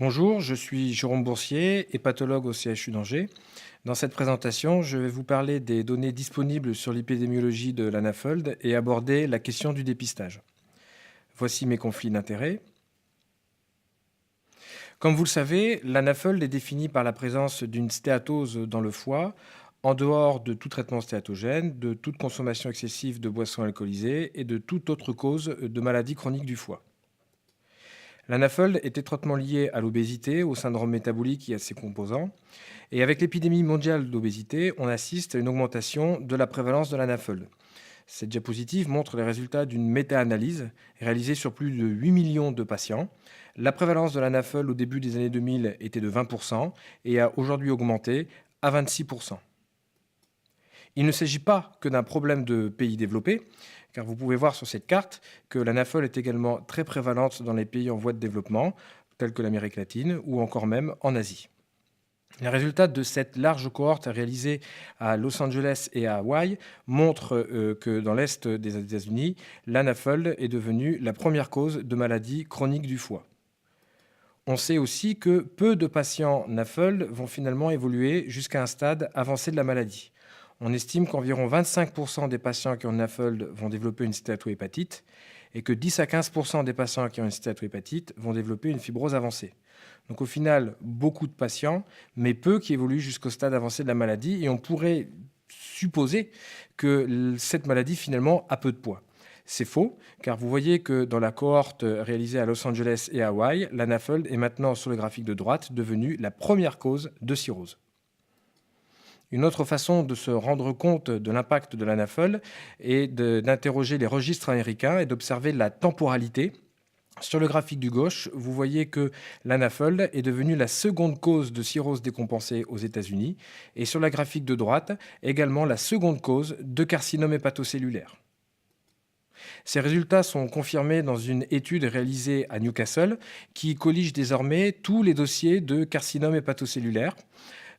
Bonjour, je suis Jérôme Boursier, hépatologue au CHU d'Angers. Dans cette présentation, je vais vous parler des données disponibles sur l'épidémiologie de l'anafold et aborder la question du dépistage. Voici mes conflits d'intérêts. Comme vous le savez, l'anafold est définie par la présence d'une stéatose dans le foie, en dehors de tout traitement stéatogène, de toute consommation excessive de boissons alcoolisées et de toute autre cause de maladie chronique du foie. L'anafold est étroitement lié à l'obésité, au syndrome métabolique et à ses composants. Et avec l'épidémie mondiale d'obésité, on assiste à une augmentation de la prévalence de l'anafold. Cette diapositive montre les résultats d'une méta-analyse réalisée sur plus de 8 millions de patients. La prévalence de l'anafold au début des années 2000 était de 20% et a aujourd'hui augmenté à 26%. Il ne s'agit pas que d'un problème de pays développés, car vous pouvez voir sur cette carte que l'anafold est également très prévalente dans les pays en voie de développement, tels que l'Amérique latine ou encore même en Asie. Les résultats de cette large cohorte réalisée à Los Angeles et à Hawaï montrent que dans l'Est des États-Unis, l'anafold est devenue la première cause de maladie chronique du foie. On sait aussi que peu de patients NAFLD vont finalement évoluer jusqu'à un stade avancé de la maladie. On estime qu'environ 25% des patients qui ont NAFLD vont développer une stéatohépatite et que 10 à 15% des patients qui ont une stéatohépatite vont développer une fibrose avancée. Donc au final, beaucoup de patients, mais peu qui évoluent jusqu'au stade avancé de la maladie, et on pourrait supposer que cette maladie finalement a peu de poids. C'est faux, car vous voyez que dans la cohorte réalisée à Los Angeles et à Hawaï, l'anafold est maintenant sur le graphique de droite devenue la première cause de cirrhose. Une autre façon de se rendre compte de l'impact de l'anafold est d'interroger les registres américains et d'observer la temporalité. Sur le graphique du gauche, vous voyez que l'anafold est devenue la seconde cause de cirrhose décompensée aux États-Unis, et sur la graphique de droite, également la seconde cause de carcinome hépatocellulaire. Ces résultats sont confirmés dans une étude réalisée à Newcastle qui collige désormais tous les dossiers de carcinome hépatocellulaire.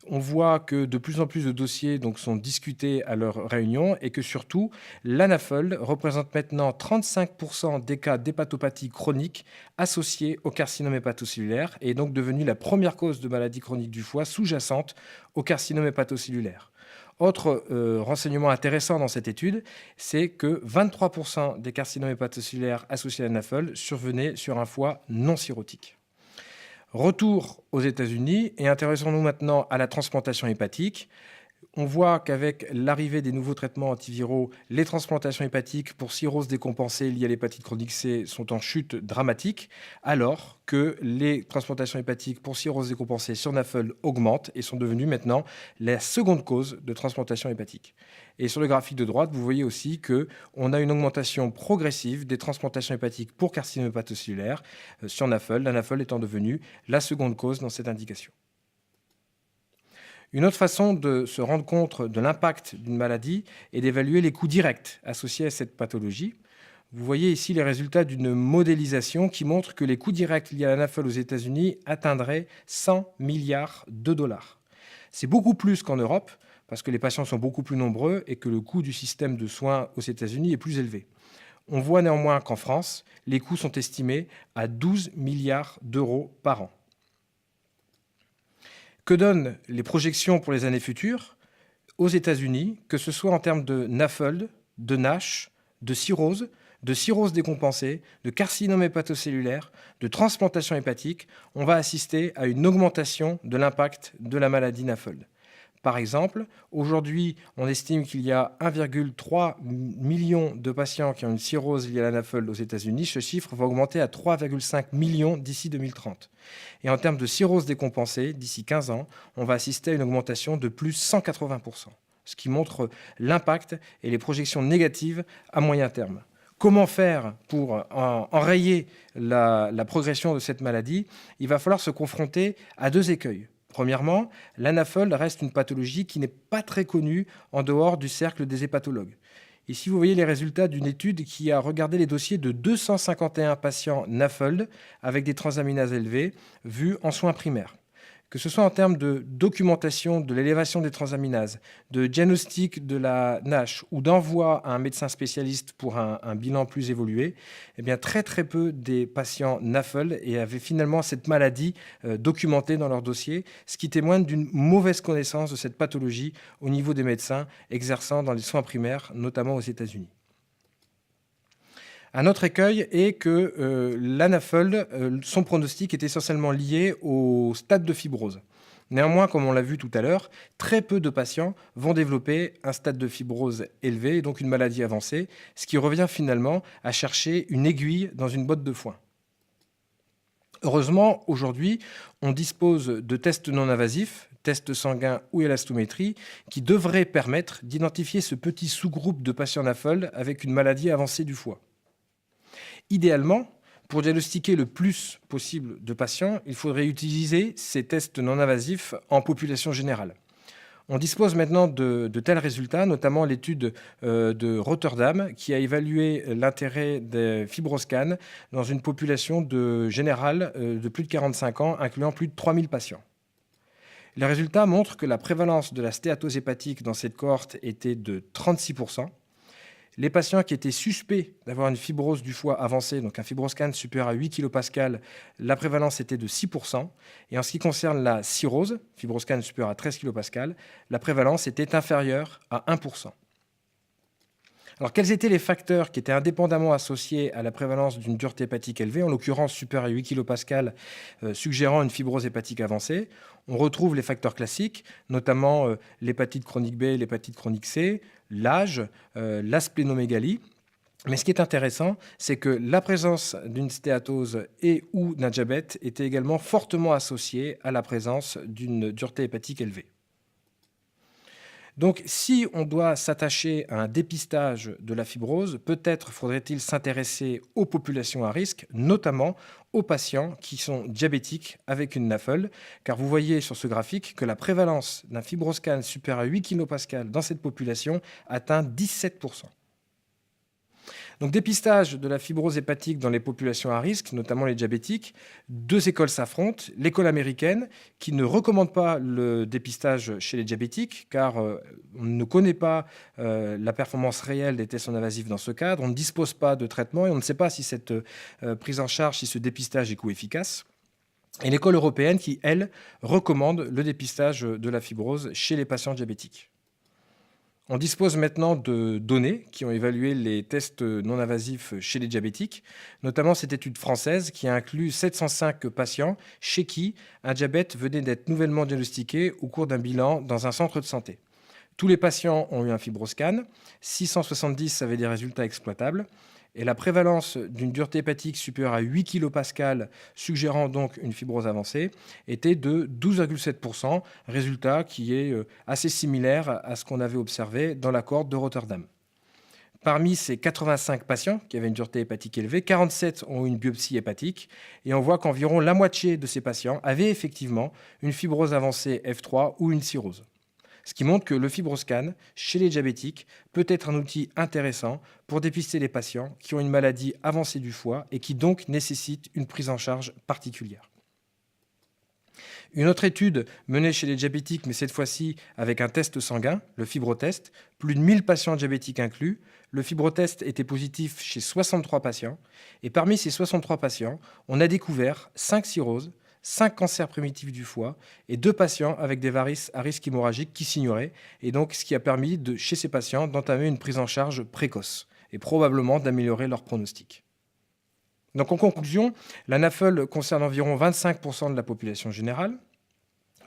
On voit que de plus en plus de dossiers sont discutés à leur réunion et que surtout, l'anafold représente maintenant 35% des cas d'hépatopathie chronique associés au carcinome hépatocellulaire et est donc devenue la première cause de maladie chronique du foie sous-jacente au carcinome hépatocellulaire. Autre renseignement intéressant dans cette étude, c'est que 23% des carcinomes hépatocellulaires associés à l'anafold survenaient sur un foie non cirrhotique. Retour aux États-Unis et intéressons-nous maintenant à la transplantation hépatique. On voit qu'avec l'arrivée des nouveaux traitements antiviraux, les transplantations hépatiques pour cirrhose décompensée liée à l'hépatite chronique C sont en chute dramatique, alors que les transplantations hépatiques pour cirrhose décompensée sur NAFLD augmentent et sont devenues maintenant la seconde cause de transplantation hépatique. Et sur le graphique de droite, vous voyez aussi qu'on a une augmentation progressive des transplantations hépatiques pour carcinome hépatocellulaire sur NAFLD, la NAFLD étant devenue la seconde cause dans cette indication. Une autre façon de se rendre compte de l'impact d'une maladie est d'évaluer les coûts directs associés à cette pathologie. Vous voyez ici les résultats d'une modélisation qui montre que les coûts directs liés à l'anafold aux États-Unis atteindraient 100 milliards de dollars. C'est beaucoup plus qu'en Europe, parce que les patients sont beaucoup plus nombreux et que le coût du système de soins aux États-Unis est plus élevé. On voit néanmoins qu'en France, les coûts sont estimés à 12 milliards d'euros par an. Que donnent les projections pour les années futures aux États-Unis, que ce soit en termes de NAFLD, de NASH, de cirrhose décompensée, de carcinome hépatocellulaire, de transplantation hépatique, on va assister à une augmentation de l'impact de la maladie NAFLD. Par exemple, aujourd'hui, on estime qu'il y a 1,3 million de patients qui ont une cirrhose liée à l'anafold aux États-Unis. Ce chiffre va augmenter à 3,5 millions d'ici 2030. Et en termes de cirrhose décompensée, d'ici 15 ans, on va assister à une augmentation de plus 180%, ce qui montre l'impact et les projections négatives à moyen terme. Comment faire pour enrayer la progression de cette maladie? Il va falloir se confronter à deux écueils. Premièrement, l'anafold reste une pathologie qui n'est pas très connue en dehors du cercle des hépatologues. Ici, vous voyez les résultats d'une étude qui a regardé les dossiers de 251 patients NAFLD avec des transaminases élevées vus en soins primaires. que ce soit en termes de documentation de l'élévation des transaminases, de diagnostic de la NASH ou d'envoi à un médecin spécialiste pour un bilan plus évolué, eh bien très très peu des patients NAFLD et avaient finalement cette maladie documentée dans leur dossier, ce qui témoigne d'une mauvaise connaissance de cette pathologie au niveau des médecins exerçant dans les soins primaires, notamment aux États-Unis. Un autre écueil est que l'ANAFLD, son pronostic est essentiellement lié au stade de fibrose. Néanmoins, comme on l'a vu tout à l'heure, très peu de patients vont développer un stade de fibrose élevé, et donc une maladie avancée, ce qui revient finalement à chercher une aiguille dans une botte de foin. Heureusement, aujourd'hui, on dispose de tests non invasifs, tests sanguins ou élastométrie, qui devraient permettre d'identifier ce petit sous-groupe de patients NAFLD avec une maladie avancée du foie. Idéalement, pour diagnostiquer le plus possible de patients, il faudrait utiliser ces tests non invasifs en population générale. On dispose maintenant de tels résultats, notamment l'étude de Rotterdam, qui a évalué l'intérêt des fibroscans dans une population générale de plus de 45 ans, incluant plus de 3000 patients. Les résultats montrent que la prévalence de la stéatose hépatique dans cette cohorte était de 36%. Les patients qui étaient suspects d'avoir une fibrose du foie avancée, donc un fibroscan supérieur à 8 kPa, la prévalence était de 6%. Et en ce qui concerne la cirrhose, fibroscan supérieur à 13 kPa, la prévalence était inférieure à 1%. Alors, quels étaient les facteurs qui étaient indépendamment associés à la prévalence d'une dureté hépatique élevée, en l'occurrence supérieure à 8 kPa, suggérant une fibrose hépatique avancée? On retrouve les facteurs classiques, notamment l'hépatite chronique B et l'hépatite chronique C, l'âge, la splénomégalie. Mais ce qui est intéressant, c'est que la présence d'une stéatose et ou d'un diabète était également fortement associée à la présence d'une dureté hépatique élevée. Donc, si on doit s'attacher à un dépistage de la fibrose, peut-être faudrait-il s'intéresser aux populations à risque, notamment aux patients qui sont diabétiques avec une NAFLD, car vous voyez sur ce graphique que la prévalence d'un fibroscan supérieur à 8 kPa dans cette population atteint 17%. Donc, dépistage de la fibrose hépatique dans les populations à risque, notamment les diabétiques. Deux écoles s'affrontent. L'école américaine, qui ne recommande pas le dépistage chez les diabétiques, car on ne connaît pas la performance réelle des tests non invasifs dans ce cadre. On ne dispose pas de traitement et on ne sait pas si cette prise en charge, si ce dépistage est coût-efficace. Et l'école européenne qui, elle, recommande le dépistage de la fibrose chez les patients diabétiques. On dispose maintenant de données qui ont évalué les tests non invasifs chez les diabétiques, notamment cette étude française qui a inclus 705 patients chez qui un diabète venait d'être nouvellement diagnostiqué au cours d'un bilan dans un centre de santé. Tous les patients ont eu un fibroscan, 670 avaient des résultats exploitables, et la prévalence d'une dureté hépatique supérieure à 8 kPa, suggérant donc une fibrose avancée, était de 12,7%, résultat qui est assez similaire à ce qu'on avait observé dans la cohorte de Rotterdam. Parmi ces 85 patients qui avaient une dureté hépatique élevée, 47 ont eu une biopsie hépatique, et on voit qu'environ la moitié de ces patients avaient effectivement une fibrose avancée F3 ou une cirrhose. Ce qui montre que le fibroscan, chez les diabétiques, peut être un outil intéressant pour dépister les patients qui ont une maladie avancée du foie et qui donc nécessitent une prise en charge particulière. Une autre étude menée chez les diabétiques, mais cette fois-ci avec un test sanguin, le fibrotest, plus de 1000 patients diabétiques inclus, le fibrotest était positif chez 63 patients, et parmi ces 63 patients, on a découvert 5 cirrhoses, 5 cancers primitifs du foie et 2 patients avec des varices à risque hémorragique qui s'ignoraient, et donc ce qui a permis chez ces patients d'entamer une prise en charge précoce et probablement d'améliorer leur pronostic. Donc en conclusion, la NAFLD concerne environ 25% de la population générale.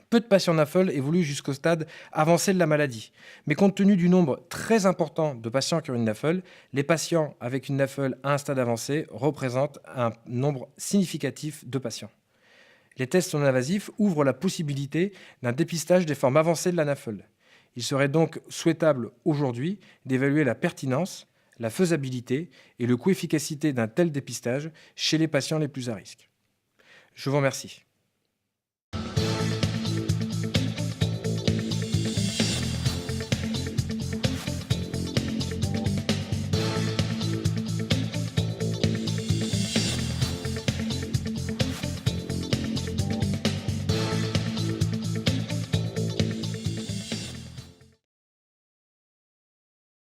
Peu de patients NAFLD évoluent jusqu'au stade avancé de la maladie. Mais compte tenu du nombre très important de patients qui ont une NAFLD, les patients avec une NAFLD à un stade avancé représentent un nombre significatif de patients. Les tests non invasifs ouvrent la possibilité d'un dépistage des formes avancées de la NAFLD. Il serait donc souhaitable aujourd'hui d'évaluer la pertinence, la faisabilité et le coût-efficacité d'un tel dépistage chez les patients les plus à risque. Je vous remercie.